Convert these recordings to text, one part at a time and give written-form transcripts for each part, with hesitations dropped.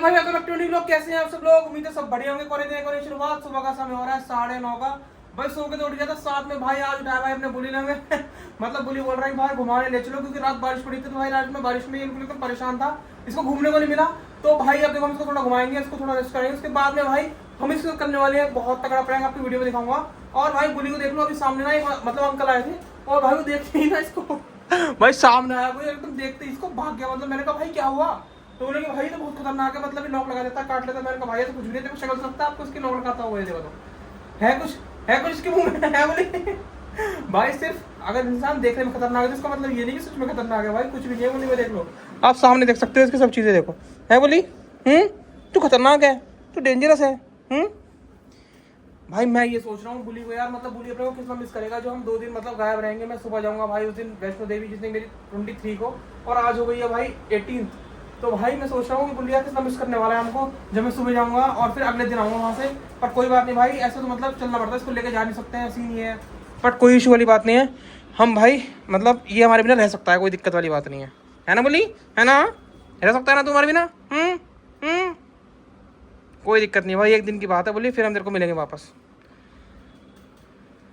भाई इलेक्ट्रॉनिक लोग कैसे हैं आप सब लोग? उम्मीद है सब बढ़िया होंगे। करे शुरुआत सुबह का समय हो रहा है 9:30 का। भाई सो के तो उठ गया था साथ में भाई। आज उठाया भाई अपने बुली ने हमें मतलब बुली बोल रहा है भाई घुमाने ले चलो, क्योंकि रात बारिश पड़ी थी। तो भाई रात में बारिश में बिल्कुल एकदम परेशान था, इसको घूमने को नहीं मिला। तो भाई अब देखो हम इसको थोड़ा घुमाएंगे, इसको थोड़ा रेस्ट करेंगे। उसके बाद में भाई हम इसको करने वाले हैं बहुत तगड़ा प्रैंक, आपकी वीडियो में दिखाऊंगा। और भाई बुली को देख लो, अभी सामने ना एक मतलब अंकल आए थे और भाई वो देखते ही ना इसको भाई सामने आया कोई, एकदम देखते ही इसको भाग गया। मतलब मैंने कहा भाई क्या हुआ? तो बोले कि भाई तो बहुत खतरनाक है, मतलब नॉक लगा देता, काट लेता। मैंने कहा भाई तो कुछ भी नहीं, देखो शक्ल सकता है आपको इसकी नॉक लगाता हुआ। देखो तो है कुछ इसके मुंह में है बोले भाई सिर्फ अगर इंसान देखने में खतरनाक है तो इसका मतलब ये नहीं कि सच में खतरनाक है। भाई कुछ भी नहीं है बोली में, देख लो आप सामने देख सकते हो इसकी सब चीजें। देखो है बोली तू खतरनाक है, तू डेंजरस है। भाई मैं ये सोच रहा हूँ बुली को यार, मतलब बुली अपने को कितना मिस करेगा जो हम 2 दिन मतलब गायब रहेंगे। मैं सुबह जाऊंगा भाई उस दिन वैष्णो देवी, जिस दिन मेरी 23 को, और आज हो गई है भाई 18। तो भाई मैं सोच रहा हूँ कि बुलिया कितना मिस करने वाला है हमको जब मैं सुबह जाऊंगा और फिर अगले दिन आऊंगा वहाँ से। पर कोई बात नहीं भाई, ऐसे तो मतलब चलना पड़ता है, इसको लेके जा नहीं सकते हैं, ऐसी नहीं है। बट कोई इशू वाली बात नहीं है, हम भाई मतलब ये हमारे बिना रह सकता है, कोई दिक्कत वाली बात नहीं है ना बुली? है ना? रह सकता है ना तुम्हारे बिना? कोई दिक्कत नहीं भाई, एक दिन की बात है बोली, फिर हम तेरे को मिलेंगे वापस।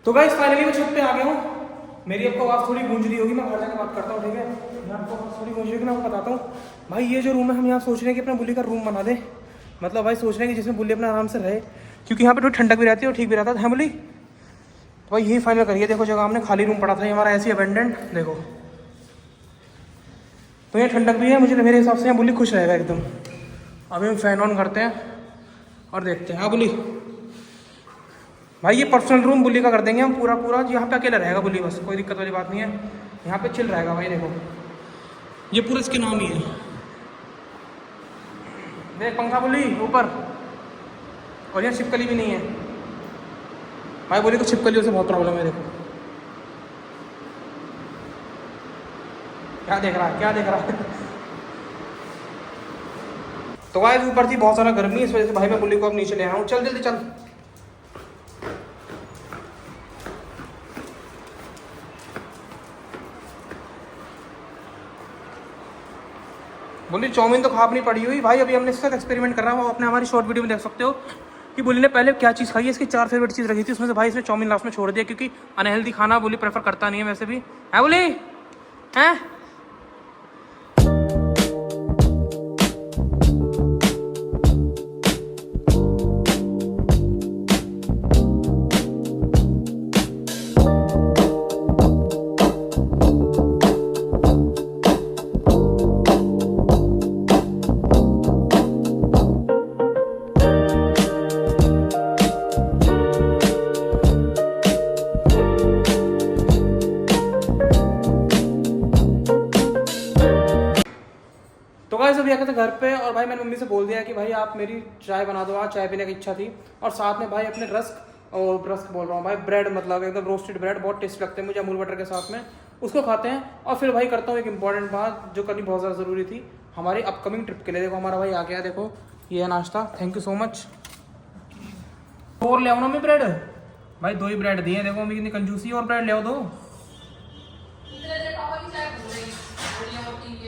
तो गाइस फाइनली मैं छत पे आ गया हूँ। मेरी आपको आवाज़ थोड़ी गूंज रही होगी, मैं बाहर जाकर बात करता हूँ, ठीक है? मैं आपको आवाज़ थोड़ी गूंज रही होगी, मैं आपको बताता हूँ। भाई ये जो रूम है हम यहाँ सोच रहे हैं कि अपना बुली का रूम बना दें। मतलब भाई सोच रहे हैं कि जिसमें बुली अपना आराम से रहे, क्योंकि यहाँ पे थोड़ी ठंडक भी रहती है और ठीक भी रहता है बुली। तो भाई यही फाइनल करिए। देखो जगह हमने खाली रूम पड़ा था ये हमारा ऐसी अबेंडेंट, देखो तो ये ठंडक भी है, मुझे मेरे हिसाब से यहाँ बुली खुश रहेगा एकदम। अभी हम फैन ऑन करते हैं और देखते हैं। हाँ बुली भाई ये पर्सनल रूम बुली का कर देंगे हम पूरा पूरा। यहाँ पे अकेला रहेगा बुली, बस कोई दिक्कत वाली बात नहीं है, यहाँ पे चिल रहेगा भाई। देखो ये पूरा इसके नाम ही है, देख पंखा बुली ऊपर, और यहाँ छिपकली भी नहीं है भाई। बुली को छिपकलियों से बहुत प्रॉब्लम है। देखो क्या देख रहा है, क्या देख रहा है तो भाई ऊपर थी बहुत सारा गर्मी, इस वजह से भाई मैं बुली को अब नीचे ले आया हूँ। चल जल्दी चल। बुली चाउमीन तो खा नहीं पड़ी हुई भाई, अभी हमने इसके साथ एक्सपेरिमेंट कर रहा है, वो अपने हमारी शॉर्ट वीडियो में देख सकते हो कि बुली ने पहले क्या चीज़ खाई है। इसकी 4 फेवरेट चीज़ रखी थी, उसमें से भाई इसने चाउमीन लास्ट में छोड़ दिया, क्योंकि अनहेल्दी खाना बुली प्रेफर करता नहीं है वैसे भी। है बुली? हैं? तो गाइस अभी आया था घर पे और भाई मैंने मम्मी से बोल दिया कि भाई आप मेरी चाय बना दो, आज चाय पीने की इच्छा थी। और साथ में भाई अपने रस्क बोल रहा हूँ भाई, ब्रेड, मतलब एकदम रोस्टेड ब्रेड बहुत टेस्ट लगते हैं मुझे अमूल बटर के साथ में, उसको खाते हैं। और फिर भाई करता हूँ एक इंपॉर्टेंट बात जो करनी बहुत ज़्यादा ज़रूरी थी हमारी अपकमिंग ट्रिप के लिए। देखो हमारा भाई आ गया, देखो ये है नाश्ता, थैंक यू सो मच। और ले आओ ना मैं ब्रेड, भाई 2 ही ब्रेड दिए, देखो मम्मी कितनी कंजूसी, और ब्रेड ले आओ 2।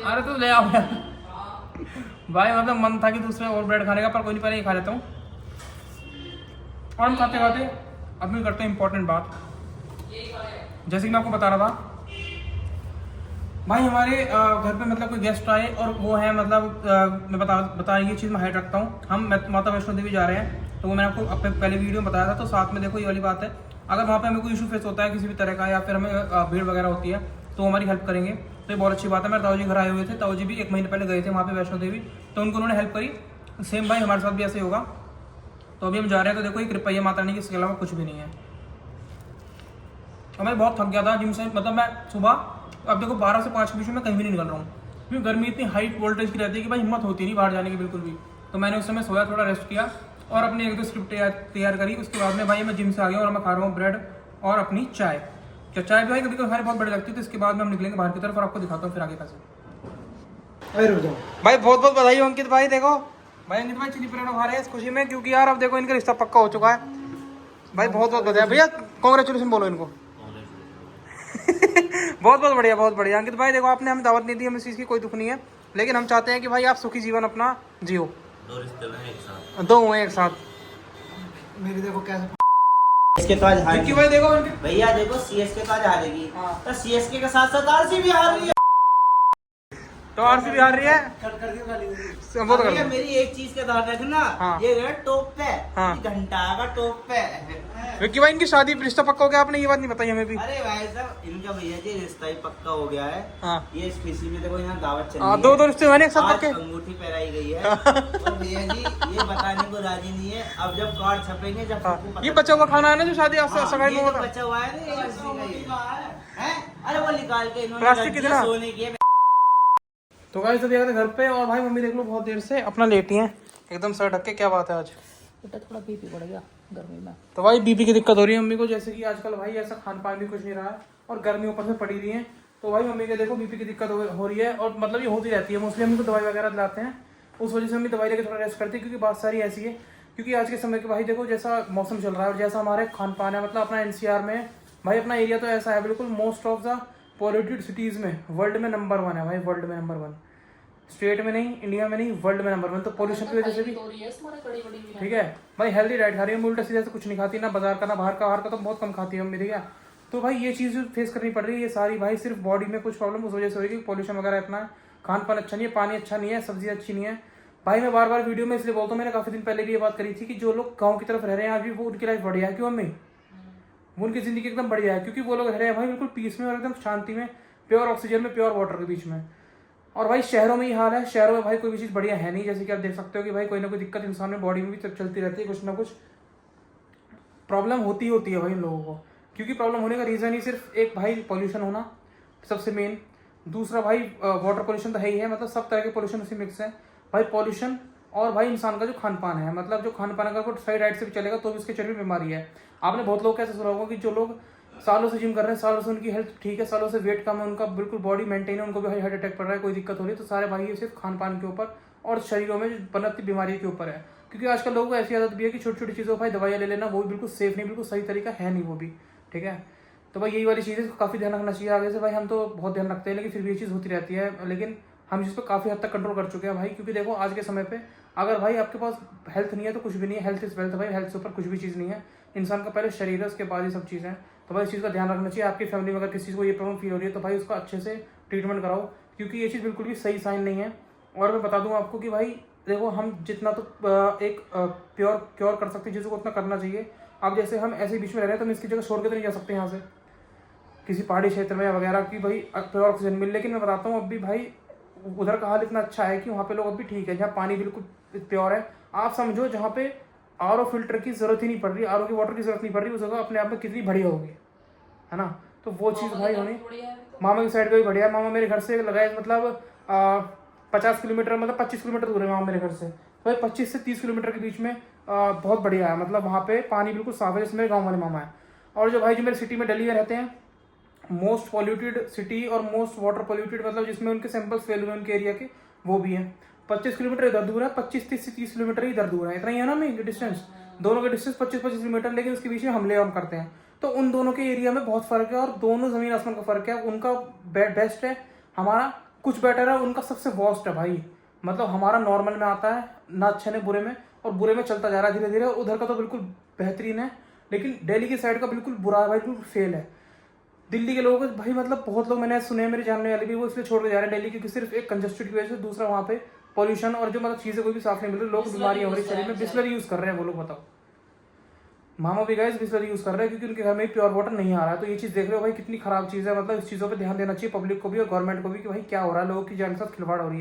अरे तो ले आओ यार भाई, मतलब मन था कि दूसरे और ब्रेड खाने का, पर कोई नहीं, पहले ही खा लेता हूँ। और हम खाते खाते अभी करते हैं इंपॉर्टेंट बात, जैसे कि मैं आपको बता रहा था भाई हमारे घर पे मतलब कोई गेस्ट आए और वो है मतलब मैं बता ये चीज़ मैं हाइड रखता हूँ। हम माता वैष्णो देवी जा रहे हैं, तो वो मैंने आपको अपने पहले वीडियो में बताया था। तो साथ में देखो ये वाली बात है, अगर वहाँ पे हमें कोई इशू फेस होता है किसी भी तरह का, या फिर हमें भीड़ वगैरह होती है, तो हमारी हेल्प करेंगे। तो ये बहुत अच्छी बात है। मेरे ताऊ जी घर आए हुए थे, ताऊ जी भी 1 महीने पहले गए थे वहाँ पे वैष्णो देवी, तो उनको उन्होंने हेल्प करी। सेम भाई हमारे साथ भी ऐसे ही होगा। तो अभी हम जा रहे हैं, तो देखो ये कृपा है माता रानी की, इसके अलावा कुछ भी नहीं है। और मैं बहुत थक गया था जिम से, मतलब मैं सुबह, अब देखो 12 से 5 के बीच में मैं कहीं भी नहीं निकल रहा हूँ, क्योंकि गर्मी इतनी हाई वोल्टेज की रहती है कि भाई हिम्मत होती नहीं बाहर जाने की बिल्कुल भी। तो मैंने उस समय सोया, थोड़ा रेस्ट किया और अपनी 1-2 स्क्रिप्ट तैयार करी। उसके बाद में भाई मैं जिम से आ गया और मैं खा रहा हूँ ब्रेड और अपनी चाय। तो चाय भी भाई कभी कभी बहुत बड़ी लगती है। तो इसके बाद में हम निकलेंगे बाहर की तरफ और आपको दिखाता हूँ फिर आगे कैसे। भाई बहुत बहुत बधाई हो अंकित भाई। देखो भाई अंकित भाई चिली पराठा खा रहे हैं इस खुशी में, क्योंकि यार अब देखो इनका रिश्ता पक्का हो चुका है भाई। बहुत बहुत बधाई भैया, कॉन्ग्रेचुलेसन बोलो इनको बहुत बहुत बढ़िया, बहुत बढ़िया अंकित भाई। देखो आपने हमें दावत नहीं दी, हमें इस चीज़ की कोई दुख नहीं है, लेकिन हम चाहते हैं कि भाई आप सुखी जीवन अपना जियो। दो रिश्ते में एक साथ, दो हुए एक साथ। मेरी देखो कैसे इसके तो आज हार क्योंकि भाई देखो उनके भैया देखो सीएसके तो आज हारेगी, हाँ। तो सीएसके के साथ साथ आरसीबी हार रही है। तो आरसीबी हार रही है। कट कर दियो गाली। वो तो कर भैया दो। मेरी एक चीज का ध्यान रखना, हाँ। ये है टॉप पे, हाँ। ये घंटा का टॉप पे। विक्की भाई इनकी शादी रिश्ता पक्का हो गया, आपने ये बात नहीं बताई हमें भी। अरे भाई साहब इनका भैया जी रिश्ता ही पक्का हो गया है। हाँ। ये इस खुशी में देखो यहाँ दावत चल हाँ, रही दो है। दो रिश्ते हुए ना एक साथ आज पक्के। अंगूठी पहनाई गई है और भैया जी ये बताने को राजी नहीं है, अब जब कार्ड छपेंगे जब हाँ, सबको पता ये बच्चा हुआ खाना है ना जो शादी हाँ, सगाई में ये हुआ जो था। बचा हुआ है ना ये उसी का ही है। अरे वो निकाल के इन्होंने प्लास्टिक रख दिया, कितना? सोने की है। तो गाइस अभी आए थे घर पे और भाई मम्मी देख लो बहुत देर से अपना लेटी हैं एकदम सर ढक के। क्या बात है आज? बेटा थोड़ा बीपी बढ़ गया गर्मी में। तो भाई बीपी की दिक्कत हो रही है मम्मी को, जैसे कि आजकल भाई ऐसा खान पान भी कुछ नहीं रहा है और गर्मी ऊपर से पड़ी रही है। तो भाई मम्मी के देखो बीपी की दिक्कत हो रही है और मतलब ये होती रहती है। मोस्टली हम तो दवाई वगैरह दिलाते हैं, उस वजह से मम्मी दवाई लेकर थोड़ा रेस्ट करती है, क्योंकि बात सारी ऐसी है। क्योंकि आज के समय के भाई देखो जैसा मौसम चल रहा है और जैसा हमारे खान पान है, मतलब अपना एनसीआर में भाई अपना एरिया तो ऐसा है बिल्कुल most of the polluted cities में वर्ल्ड में नंबर 1 है भाई, वर्ल्ड में नंबर 1। स्टेट में नहीं, इंडिया में नहीं, वर्ल्ड में नंबर 1। तो पॉल्यूशन की वजह से भी ठीक है भाई हेल्दी डाइट खा रही है, उल्टा सीधा से कुछ नहीं खाती, ना बाजार का ना बाहर का तो बहुत कम खाती है मम्मी, ठीक है। तो भाई ये चीज़ फेस करनी पड़ रही है, ये सारी भाई सिर्फ बॉडी में कुछ प्रॉब्लम उस वजह से हो रही है कि पॉल्यूशन वगैरह इतना है, खान पान अच्छा नहीं है, पानी अच्छा नहीं है, सब्जी अच्छी नहीं है। भाई मैं बार बार वीडियो में इसलिए बोलता हूँ, मैंने काफ़ी दिन पहले भी ये बात करी थी कि जो लोग गाँव की तरफ रह रहे हैं आज भी, वो उनकी लाइफ बढ़िया है। क्यों मम्मी? वो उनकी ज़िंदगी एकदम बढ़िया है, क्योंकि वो लोग रह रहे हैं भाई बिल्कुल पीस में और एकदम शांति में, प्योर ऑक्सीजन में, प्योर वाटर के बीच में। और भाई शहरों में ही हाल है, शहरों में भाई कोई भी चीज़ बढ़िया है नहीं, जैसे कि आप देख सकते हो कि भाई कोई ना कोई दिक्कत इंसान में बॉडी में भी चलती रहती है, कुछ ना कुछ प्रॉब्लम होती है भाई इन लोगों को। क्योंकि प्रॉब्लम होने का रीज़न ही सिर्फ एक भाई पॉल्यूशन होना सबसे मेन, दूसरा भाई वाटर पॉल्यूशन तो है ही है, मतलब सब तरह के पॉल्यूशन उसी मिक्स है भाई, पॉल्यूशन और भाई इंसान का जो खान पान है, मतलब जो खान पान अगर सही डाइट से भी चलेगा तो भी उसके शरीर में बीमारी है। आपने बहुत लोग कैसे सुना होगा कि जो लोग सालों से जिम कर रहे हैं, सालों से उनकी हेल्थ ठीक है, सालों से वेट कम है, उनका बिल्कुल बॉडी मेंटेन है, उनको भी हार्ट अटैक पड़ रहा है, कोई दिक्कत हो रही है, तो सारे भाई ये सिर्फ खान पान के ऊपर और शरीरों में बनती बीमारी के ऊपर है। क्योंकि आजकल लोगों को ऐसी आदत भी है कि छोटी छोटी चीज़ों भाई दवाइयाँ ले लेना, वो भी बिल्कुल सेफ नहीं, बिल्कुल सही तरीका है नहीं वो भी, ठीक है। तो भाई यही वाली चीज़ें काफ़ी ध्यान रखना चाहिए आगे से। भाई हम तो बहुत ध्यान रखते हैं, लेकिन फिर भी ये चीज़ होती रहती है, लेकिन हम इस पर काफ़ी हद तक कंट्रोल कर चुके हैं भाई। क्योंकि देखो आज के समय पे अगर भाई आपके पास हेल्थ नहीं है तो कुछ भी नहीं है, हेल्थ इज वेल्थ भाई, हेल्थ से ऊपर कुछ भी चीज़ नहीं है। इंसान का पहले शरीर है, उसके बाद ये सब चीज़ें हैं। तो भाई इस चीज़ का ध्यान रखना चाहिए। आपकी फैमिली में अगर किसी को ये प्रॉब्लम फील हो रही है तो भाई उसका अच्छे से ट्रीटमेंट कराओ, क्योंकि ये चीज़ बिल्कुल भी सही साइन नहीं है। और मैं बता दूँ आपको कि भाई देखो हम जितना तो एक क्योर कर सकते हैं चीज़ों को, उतना करना चाहिए। अब जैसे हम ऐसे बीच में रह रहे हैं तो हम इसकी जगह छोड़ के तो नहीं जा सकते यहाँ से किसी पहाड़ी क्षेत्र में वगैरह की भाई प्योर ऑक्सीजन मिल। लेकिन मैं बताता हूँ अभी भाई उधर का हाल इतना अच्छा है कि वहाँ पे लोग अभी ठीक है, जहाँ पानी बिल्कुल प्योर है। आप समझो जहाँ पे आरओ फिल्टर की जरूरत ही नहीं पड़ रही, आरओ की वाटर की जरूरत नहीं पड़ रही, उस जगह अपने आप में कितनी बढ़िया होगी, है ना। तो वो चीज़ भाई होनी, मामा की साइड का भी बढ़िया है। मामा मेरे घर से लगाए मतलब 50 किलोमीटर, मतलब 25 किलोमीटर दूर है मामा मेरे घर से। तो भाई 25 से 30 किलोमीटर के बीच में बहुत बढ़िया है, मतलब वहाँ पे पानी बिल्कुल साफ है, जैसे मेरे गाँव वाले मामा है। और जो भाई जो मेरे सिटी में दिल्ली में रहते हैं, मोस्ट पॉल्यूटेड सिटी और मोस्ट वाटर पॉल्यूटेड, मतलब जिसमें उनके सैंपल्स फेल हुए उनके एरिया के, वो भी है 25 किलोमीटर इधर दूर है, 25 से 30 किलोमीटर इधर दूर है, इतना ही है ना मैं डिस्टेंस, दोनों का डिस्टेंस 25-25 किलोमीटर, लेकिन उसके बीच में हमले हम करते हैं। तो उन दोनों के एरिया में बहुत फर्क है और दोनों जमीन आसमान का फर्क है। उनका बेस्ट है, हमारा कुछ बेटर है, उनका सबसे वर्स्ट है भाई। मतलब हमारा नॉर्मल में आता है ना, अच्छे ने बुरे में, और बुरे में चलता जा रहा है धीरे धीरे। उधर का तो बिल्कुल बेहतरीन है, लेकिन दिल्ली की साइड का बिल्कुल बुरा है भाई, बिल्कुल फेल है। दिल्ली के लोगों को भाई मतलब बहुत लोग मैंने सुने हैं, मेरे जानने वाले भी, वो इसलिए छोड़ के जा रहे हैं दिल्ली, क्योंकि सिर्फ एक कंजस्टेड की वजह से, दूसरा वहाँ पे पॉल्यूशन और जो मतलब चीज़ें कोई भी साफ नहीं मिल रही, लोग बीमारियाँ हो रही शरीर में। बिस्लरी यूज़ कर रहे हैं वो लोग, बताओ। मामा भी गए बिस्लरी यूज़ कर रहे हैं क्योंकि उनके घर में प्योर वाटर नहीं आ रहा है। तो ये चीज़ देख रहे हो भाई कितनी खराब चीज़ है। मतलब इस चीज़ों पर ध्यान देना चाहिए पब्लिक को भी और गवर्नमेंट को भी कि भाई क्या हो रहा है, लोगों की जान के साथ खिलवाड़ हो रही है।